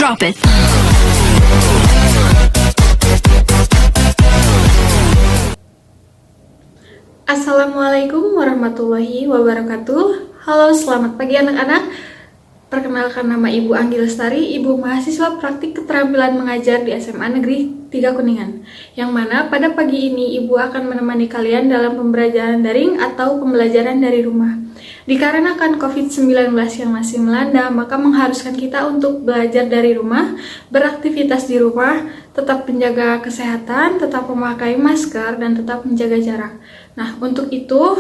Drop it. Assalamualaikum warahmatullahi wabarakatuh. Halo, selamat pagi anak-anak. Perkenalkan, nama Ibu Anggi Lestari, Ibu mahasiswa praktik keterampilan mengajar di SMA Negeri 3 Kuningan. Yang mana pada pagi ini Ibu akan menemani kalian dalam pembelajaran daring atau pembelajaran dari rumah. Dikarenakan COVID-19 yang masih melanda, maka mengharuskan kita untuk belajar dari rumah, beraktivitas di rumah, tetap menjaga kesehatan, tetap memakai masker, dan tetap menjaga jarak. Nah, untuk itu,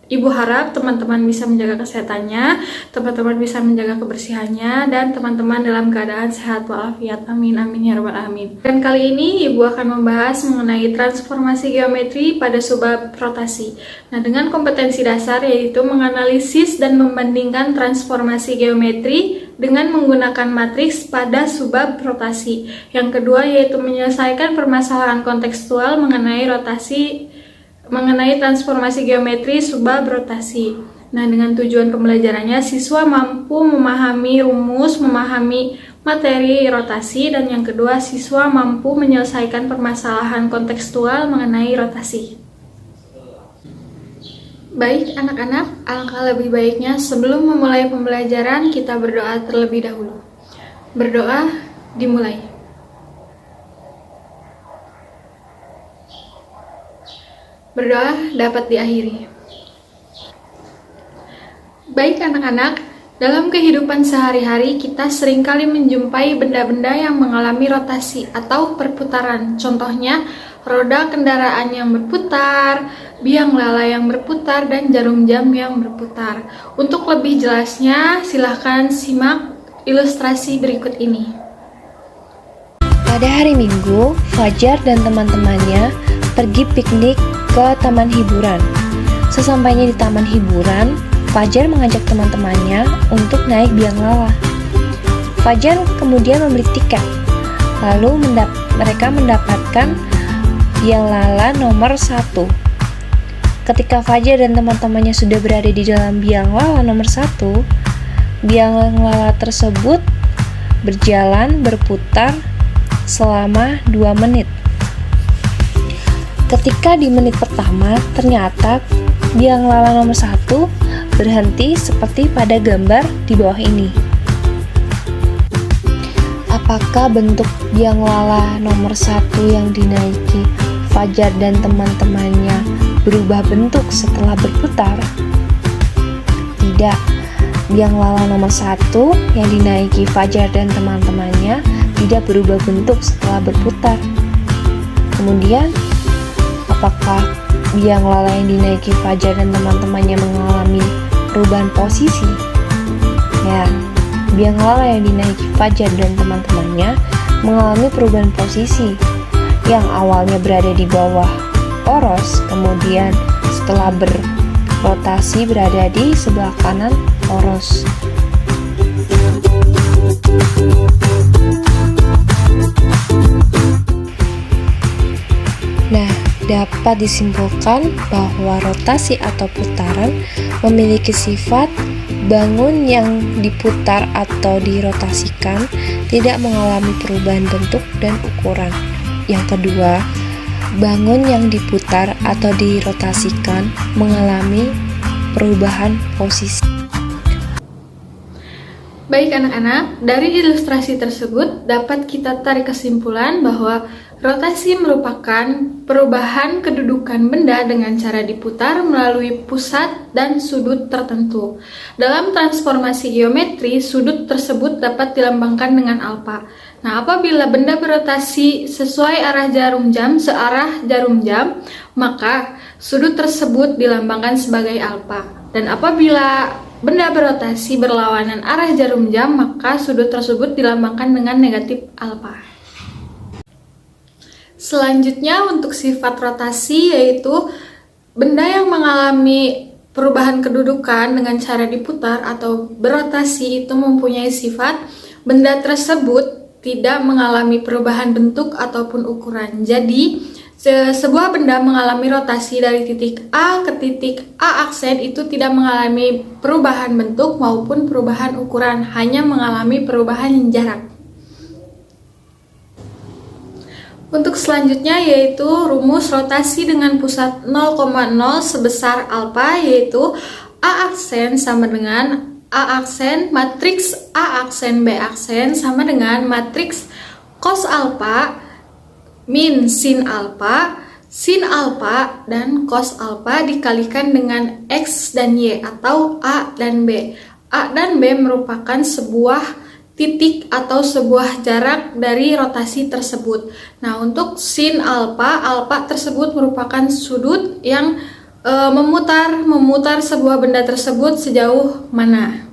Ibu harap teman-teman bisa menjaga kesehatannya, teman-teman bisa menjaga kebersihannya, dan teman-teman dalam keadaan sehat walafiat. Amin, amin, ya rabbal alamin. Dan kali ini Ibu akan membahas mengenai transformasi geometri pada subbab rotasi. Nah, dengan kompetensi dasar yaitu menganalisis dan membandingkan transformasi geometri dengan menggunakan matriks pada subbab rotasi. Yang kedua yaitu menyelesaikan permasalahan kontekstual mengenai transformasi geometri subbab rotasi. Nah, dengan tujuan pembelajarannya, siswa mampu memahami rumus, memahami materi rotasi, dan yang kedua, siswa mampu menyelesaikan permasalahan kontekstual mengenai rotasi. Baik anak-anak, alangkah lebih baiknya sebelum memulai pembelajaran, kita berdoa terlebih dahulu. Berdoa dimulai. Berdoa dapat diakhiri. Baik anak-anak, dalam kehidupan sehari-hari kita seringkali menjumpai benda-benda yang mengalami rotasi atau perputaran. Contohnya, roda kendaraan yang berputar, biang lala yang berputar, dan jarum jam yang berputar. Untuk lebih jelasnya, silahkan simak ilustrasi berikut ini. Pada hari Minggu, Fajar dan teman-temannya pergi piknik ke taman hiburan. Sesampainya di taman hiburan, Fajar mengajak teman-temannya untuk naik biang lala. Fajar kemudian membeli tiket, lalu mereka mendapatkan biang lala nomor 1. Ketika Fajar dan teman-temannya sudah berada di dalam biang lala nomor 1, biang lala tersebut berputar selama 2 menit. Ketika di menit pertama, ternyata biang lala nomor 1 berhenti seperti pada gambar di bawah ini. Apakah bentuk biang lala nomor 1 yang dinaiki Fajar dan teman-temannya berubah bentuk setelah berputar? Tidak. Biang lala nomor 1 yang dinaiki Fajar dan teman-temannya tidak berubah bentuk setelah berputar. Kemudian, apakah biang lala yang dinaiki Fajar dan teman-temannya mengalami perubahan posisi? Ya, biang lala yang dinaiki Fajar dan teman-temannya mengalami perubahan posisi. Yang awalnya berada di bawah poros, kemudian setelah berrotasi berada di sebelah kanan poros. Nah, dapat disimpulkan bahwa rotasi atau putaran memiliki sifat bangun yang diputar atau dirotasikan tidak mengalami perubahan bentuk dan ukuran. Yang kedua, bangun yang diputar atau dirotasikan mengalami perubahan posisi. Baik anak-anak, dari ilustrasi tersebut dapat kita tarik kesimpulan bahwa rotasi merupakan perubahan kedudukan benda dengan cara diputar melalui pusat dan sudut tertentu. Dalam transformasi geometri, sudut tersebut dapat dilambangkan dengan alfa. Nah, apabila benda berotasi sesuai arah jarum jam, searah jarum jam, maka sudut tersebut dilambangkan sebagai alfa. Dan apabila benda berotasi berlawanan arah jarum jam, maka sudut tersebut dilambangkan dengan negatif alfa. Selanjutnya untuk sifat rotasi yaitu benda yang mengalami perubahan kedudukan dengan cara diputar atau berotasi itu mempunyai sifat benda tersebut tidak mengalami perubahan bentuk ataupun ukuran. Jadi Sebuah benda mengalami rotasi dari titik A ke titik A aksen itu tidak mengalami perubahan bentuk maupun perubahan ukuran, hanya mengalami perubahan jarak. Untuk selanjutnya yaitu rumus rotasi dengan pusat 0,0 sebesar alfa, yaitu A aksen sama dengan A aksen matriks A aksen B aksen sama dengan matriks cos alfa min sin alfa, dan cos alfa dikalikan dengan X dan Y atau A dan B. A dan B merupakan sebuah titik atau sebuah jarak dari rotasi tersebut. Nah, untuk sin alfa, alfa tersebut merupakan sudut yang memutar sebuah benda tersebut sejauh mana.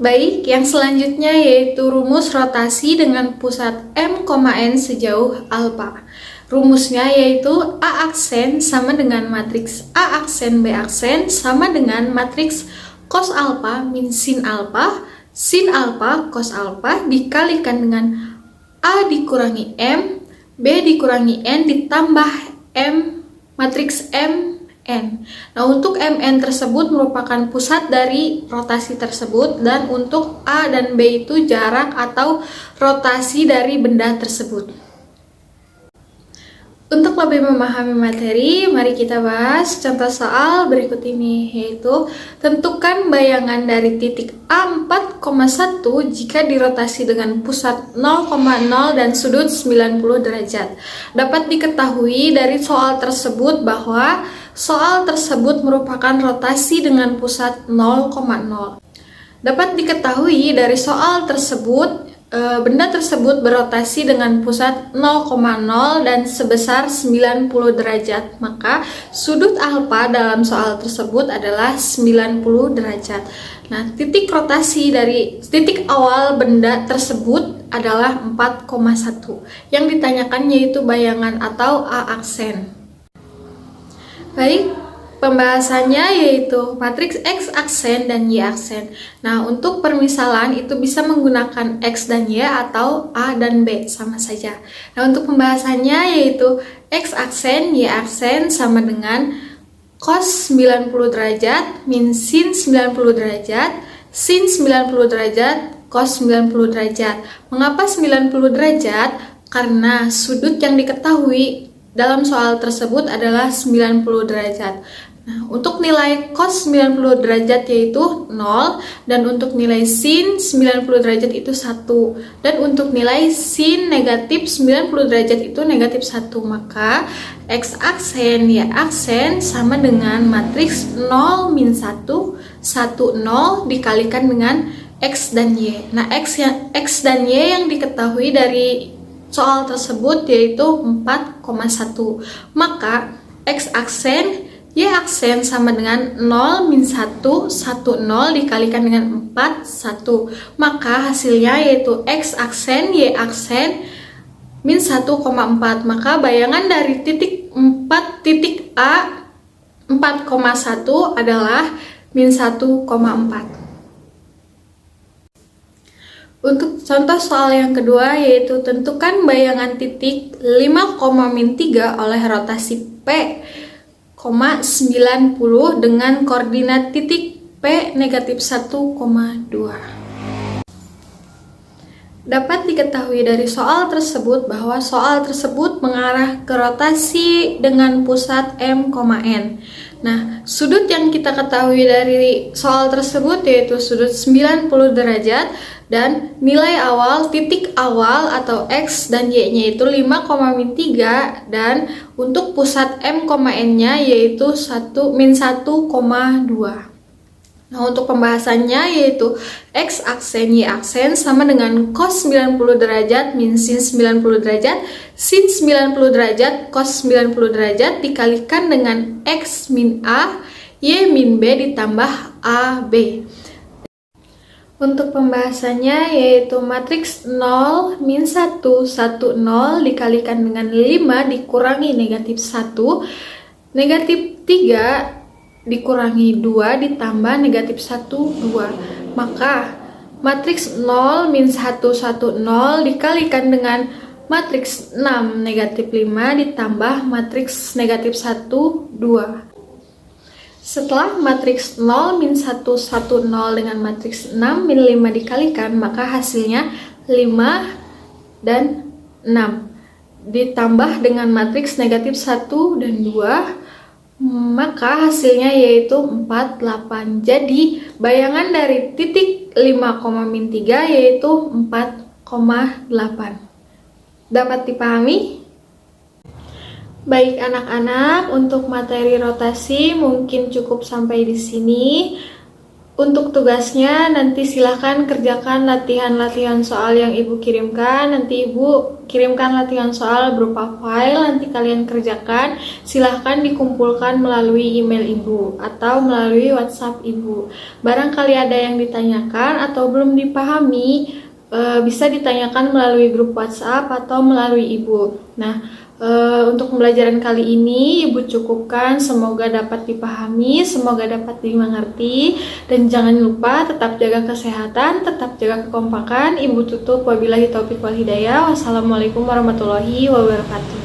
Baik, yang selanjutnya yaitu rumus rotasi dengan pusat M, N sejauh alfa. Rumusnya yaitu A aksen sama dengan matriks A aksen B aksen sama dengan matriks cos alfa min sin alfa cos alfa dikalikan dengan A dikurangi M, B dikurangi N ditambah M matriks M N. Nah, untuk Mn tersebut merupakan pusat dari rotasi tersebut, dan untuk A dan B itu jarak atau rotasi dari benda tersebut. Untuk lebih memahami materi, mari kita bahas contoh soal berikut ini, yaitu tentukan bayangan dari titik A4,1 jika dirotasi dengan pusat 0,0 dan sudut 90 derajat. Dapat diketahui dari soal tersebut bahwa soal tersebut merupakan rotasi dengan pusat 0,0. Dapat diketahui dari soal tersebut benda tersebut berotasi dengan pusat 0,0 dan sebesar 90 derajat, maka sudut alfa dalam soal tersebut adalah 90 derajat. Nah, titik rotasi dari titik awal benda tersebut adalah 4,1. Yang ditanyakan yaitu bayangan atau A aksen. Baik, pembahasannya yaitu matriks X aksen dan Y aksen. Nah, untuk permisalan itu bisa menggunakan X dan Y atau A dan B, sama saja. Nah, untuk pembahasannya yaitu X aksen, Y aksen sama dengan cos 90 derajat min sin 90 derajat, sin 90 derajat, cos 90 derajat. Mengapa 90 derajat? Karena sudut yang diketahui dalam soal tersebut adalah 90 derajat. Nah, untuk nilai cos 90 derajat yaitu 0, dan untuk nilai sin 90 derajat itu 1, dan untuk nilai sin negatif 90 derajat itu negatif 1, maka X aksen Y aksen sama dengan matriks 0 min 1, 1, 0 dikalikan dengan X dan Y. Nah, X dan Y yang diketahui dari soal tersebut yaitu 4,1, maka X aksen Y aksen sama dengan 0 min 1, 1, 0 dikalikan dengan 4, 1. Maka hasilnya yaitu X aksen Y aksen min 1,4. Maka bayangan dari titik A 4,1 adalah min 1,4. Untuk contoh soal yang kedua yaitu tentukan bayangan titik 5,-3 oleh rotasi P, 90 dengan koordinat titik P negatif 1,2. Dapat diketahui dari soal tersebut bahwa soal tersebut mengarah ke rotasi dengan pusat M, N. Nah, sudut yang kita ketahui dari soal tersebut yaitu sudut 90 derajat, dan nilai awal titik awal atau X dan Y-nya itu 5,-3, dan untuk pusat M, N-nya yaitu min 1,2. Nah, untuk pembahasannya yaitu X aksen Y aksen sama dengan cos 90 derajat min sin 90 derajat, sin 90 derajat cos 90 derajat dikalikan dengan X min A, Y min B ditambah AB. Untuk pembahasannya yaitu matriks 0 min 1, 1, 0 dikalikan dengan 5 dikurangi negatif 1, negatif 3 dikurangi 2 ditambah negatif 1, 2. Maka matriks 0 min 1, 1, 0 dikalikan dengan matriks 6 negatif 5 ditambah matriks negatif 1, 2. Setelah matriks 0, min 1, 1, 0 dengan matriks 6, min 5 dikalikan, maka hasilnya 5 dan 6. Ditambah dengan matriks negatif 1 dan 2, maka hasilnya yaitu 4, 8. Jadi, bayangan dari titik 5, min 3 yaitu 4,8. Dapat dipahami? Baik anak-anak, untuk materi rotasi mungkin cukup sampai di sini. Untuk tugasnya nanti silahkan kerjakan latihan-latihan soal yang ibu kirimkan. Nanti ibu kirimkan latihan soal berupa file, nanti kalian kerjakan. Silahkan dikumpulkan melalui email ibu atau melalui WhatsApp ibu. Barangkali ada yang ditanyakan atau belum dipahami, bisa ditanyakan melalui grup WhatsApp atau melalui ibu. Nah, untuk pembelajaran kali ini ibu cukupkan, semoga dapat dipahami, semoga dapat dimengerti, dan jangan lupa tetap jaga kesehatan, tetap jaga kekompakan. Ibu tutup, wabillahi taufiq wal hidayah. Wassalamualaikum warahmatullahi wabarakatuh.